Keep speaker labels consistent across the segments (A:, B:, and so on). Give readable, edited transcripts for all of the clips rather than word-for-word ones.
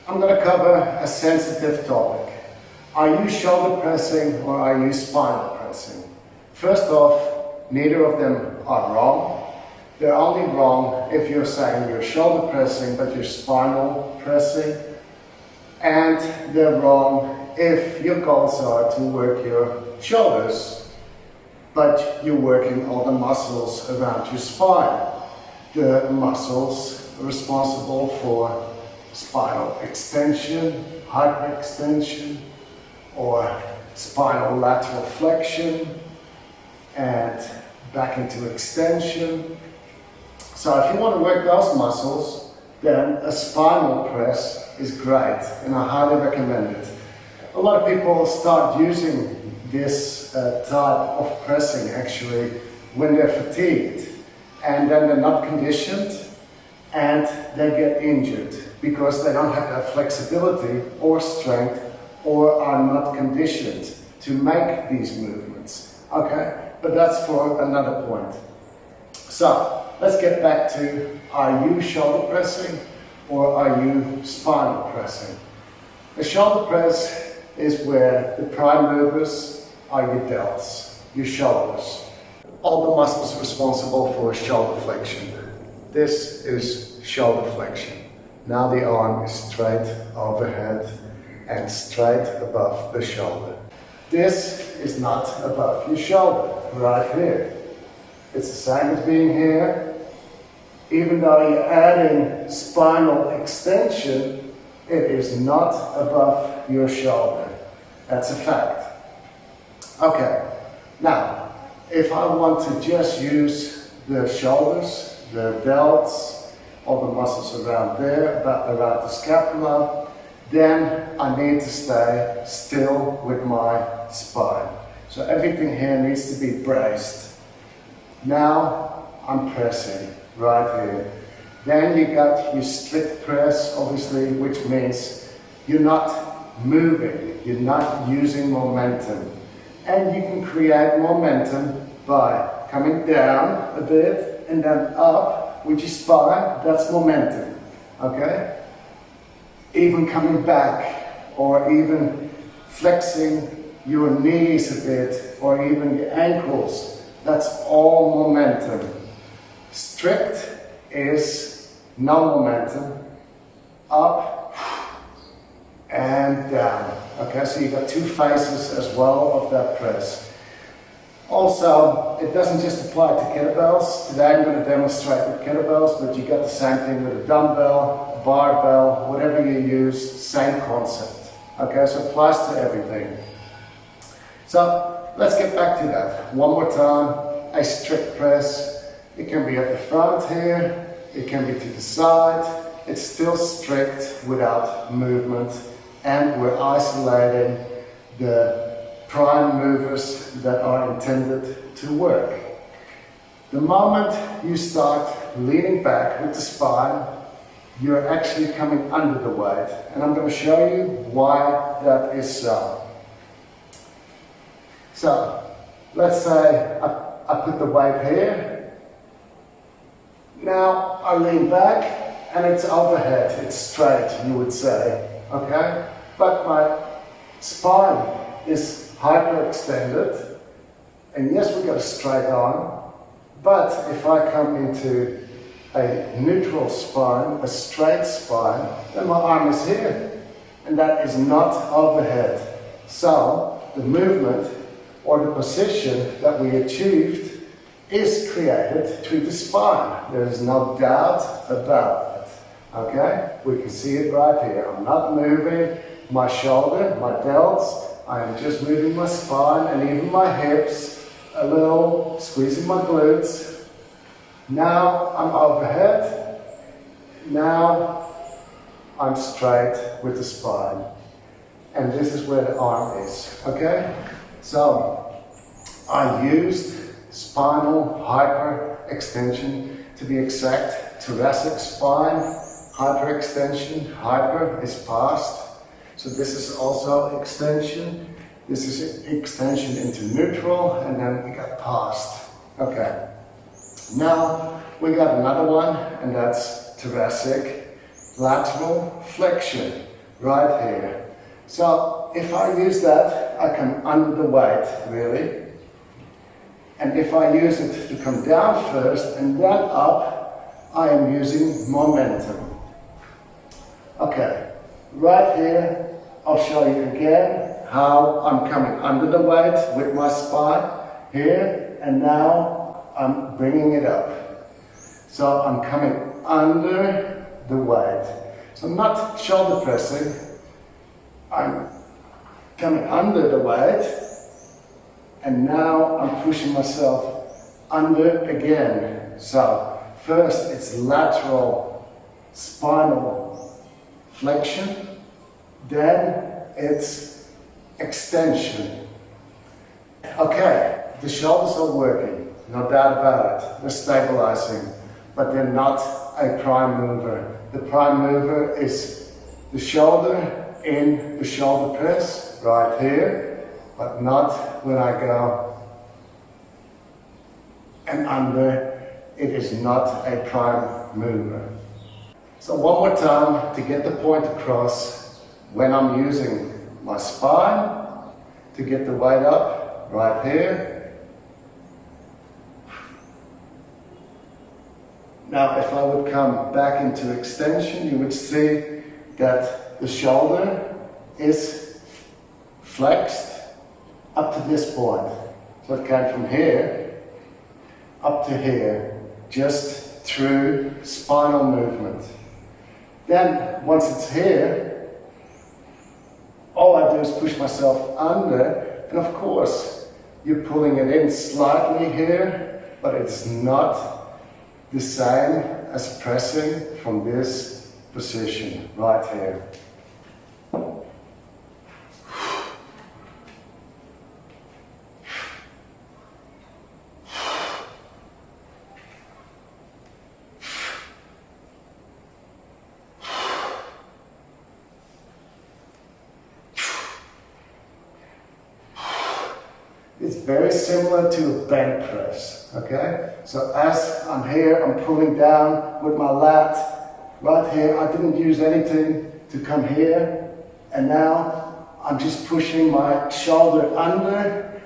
A: I'm going to cover a sensitive topic. Are you shoulder pressing or are you spinal pressing? First off, neither of them are wrong. They're only wrong if you're saying you're shoulder pressing but you're spinal pressing. And they're wrong if your goals are to work your shoulders but you're working all the muscles around your spine. The muscles responsible for spinal extension, hyperextension, or spinal lateral flexion, and back into extension. So if you want to work those muscles, then a spinal press is great, and I highly recommend it. A lot of people start using this type of pressing actually when they're fatigued, and then they're not conditioned, and they get injured because they don't have that flexibility or strength or are not conditioned to make these movements. Okay, but that's for another point. So let's get back to, are you shoulder pressing or are you spinal pressing? The shoulder press is where the prime movers are your delts, your shoulders. All the muscles responsible for shoulder flexion. This is shoulder flexion. Now the arm is straight overhead and straight above the shoulder. This is not above your shoulder, right here. It's the same as being here. Even though you're adding spinal extension, it is not above your shoulder. That's a fact. Okay, now, if I want to just use the shoulders, the delts, all the muscles around there, around the scapula, then I need to stay still with my spine. So everything here needs to be braced. Now I'm pressing right here. Then you got your strict press, obviously, which means you're not moving, you're not using momentum. And you can create momentum by coming down a bit and then up with your spine. That's momentum, okay? Even coming back, or even flexing your knees a bit, or even your ankles. That's all momentum. Strict is no momentum. Up and down. Okay, so you've got two phases as well of that press. Also, it doesn't just apply to kettlebells. Today I'm going to demonstrate with kettlebells, but you got the same thing with a dumbbell, a barbell, whatever you use, same concept. Okay, so it applies to everything. So let's get back to that. One more time, a strict press. It can be at the front here, it can be to the side. It's still strict without movement, and we're isolating the prime movers that are intended to work. The moment you start leaning back with the spine, you're actually coming under the weight, and I'm going to show you why that is so. So, let's say I put the weight here. Now I lean back and it's overhead, it's straight, you would say, okay? But my spine is hyperextended, and yes, we've got a straight arm, but if I come into a neutral spine, a straight spine, then my arm is here, and that is not overhead. So the movement or the position that we achieved is created through the spine. There is no doubt about it. Okay? We can see it right here. I'm not moving my shoulder, my delts. I am just moving my spine and even my hips a little, squeezing my glutes. Now I'm overhead. Now I'm straight with the spine. And this is where the arm is. Okay? So I used spinal hyperextension, to be exact, thoracic spine, hyperextension, hyper is past. So this is also extension. This is extension into neutral, and then we got past. Okay. Now we got another one, and that's thoracic lateral flexion. right here. So if I use that, I come under the weight, really. And if I use it to come down first and then up, I am using momentum. Okay, right here, I'll show you again how I'm coming under the weight with my spine here, and now I'm bringing it up. So I'm coming under the weight. So I'm not shoulder pressing, I'm coming under the weight, and now I'm pushing myself under again. So first it's lateral spinal flexion, then it's extension. Okay, the shoulders are working, no doubt about it. They're stabilizing, but they're not a prime mover. The prime mover is the shoulder in the shoulder press, right here, but not when I go and under. It is not a prime mover. So one more time to get the point across, when I'm using my spine to get the weight up, right here. Now if I would come back into extension, you would see that the shoulder is flexed up to this point. So it came from here up to here, just through spinal movement. Then once it's here, all I do is push myself under, and of course you're pulling it in slightly here, but it's not the same as pressing from this position right here. It's very similar to a bench press, okay? So as I'm here, I'm pulling down with my lat right here. I didn't use anything to come here, and now I'm just pushing my shoulder under,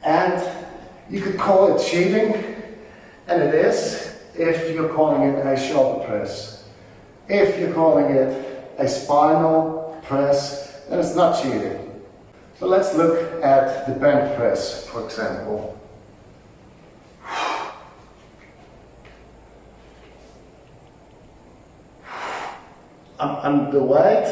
A: and you could call it cheating, and it is if you're calling it a shoulder press. If you're calling it a spinal press, then it's not cheating. So let's look at the bench press, for example. I'm under the weight,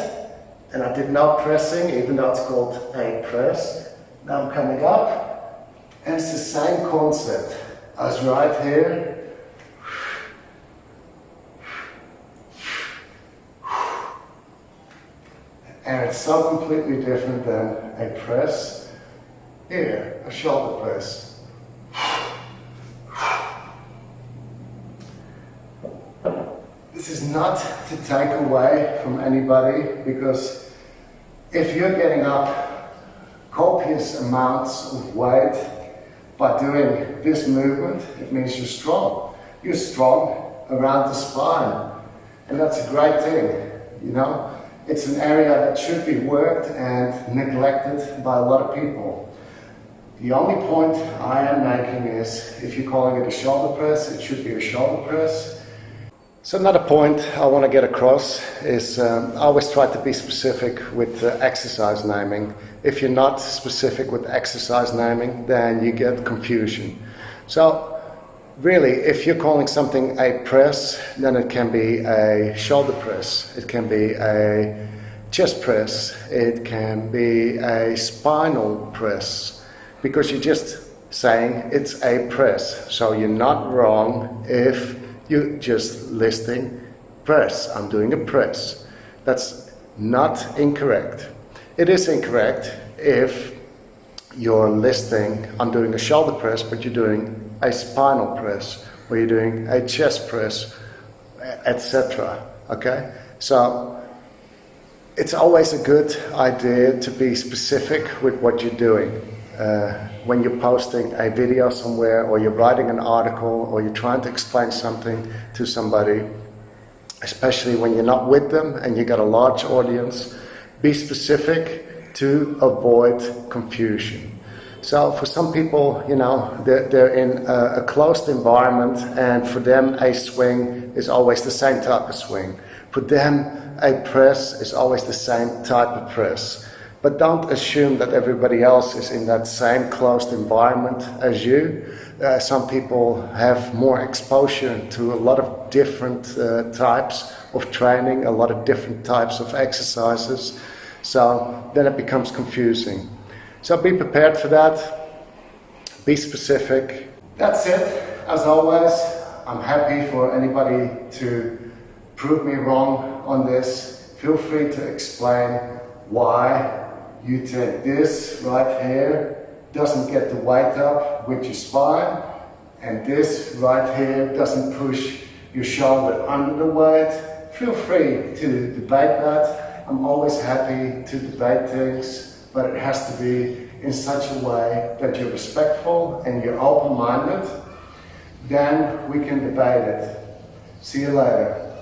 A: and I did no pressing, even though it's called a press. Now I'm coming up, and it's the same concept as right here. And it's so completely different than a press. Here, a shoulder press. This is not to take away from anybody, because if you're getting up copious amounts of weight by doing this movement, it means you're strong. You're strong around the spine, and that's a great thing, you know. It's an area that should be worked and neglected by a lot of people. The only point I am making is, if you're calling it a shoulder press, it should be a shoulder press. So another point I want to get across is I always try to be specific with exercise naming. If you're not specific with exercise naming, then you get confusion. So really, if you're calling something a press, then it can be a shoulder press, it can be a chest press, it can be a spinal press, because you're just saying it's a press. So you're not wrong if you're just listing press. I'm doing a press. That's not incorrect. It is incorrect if you're listing I'm doing a shoulder press, but you're doing a spinal press, or you're doing a chest press, etc. Okay? So it's always a good idea to be specific with what you're doing. When you're posting a video somewhere, or you're writing an article, or you're trying to explain something to somebody, especially when you're not with them and you got a large audience, Be specific to avoid confusion. So for some people, you know, they're in a closed environment, and for them a swing is always the same type of swing. For them a press is always the same type of press. But don't assume that everybody else is in that same closed environment as you. Some people have more exposure to a lot of different types of training, a lot of different types of exercises. So then it becomes confusing. So be prepared for that. Be specific. That's it. As always, I'm happy for anybody to prove me wrong on this. Feel free to explain why you think this right here doesn't get the weight up with your spine, and this right here doesn't push your shoulder under the weight. Feel free to debate that. I'm always happy to debate things, but it has to be in such a way that you're respectful and you're open-minded. Then we can debate it. See you later.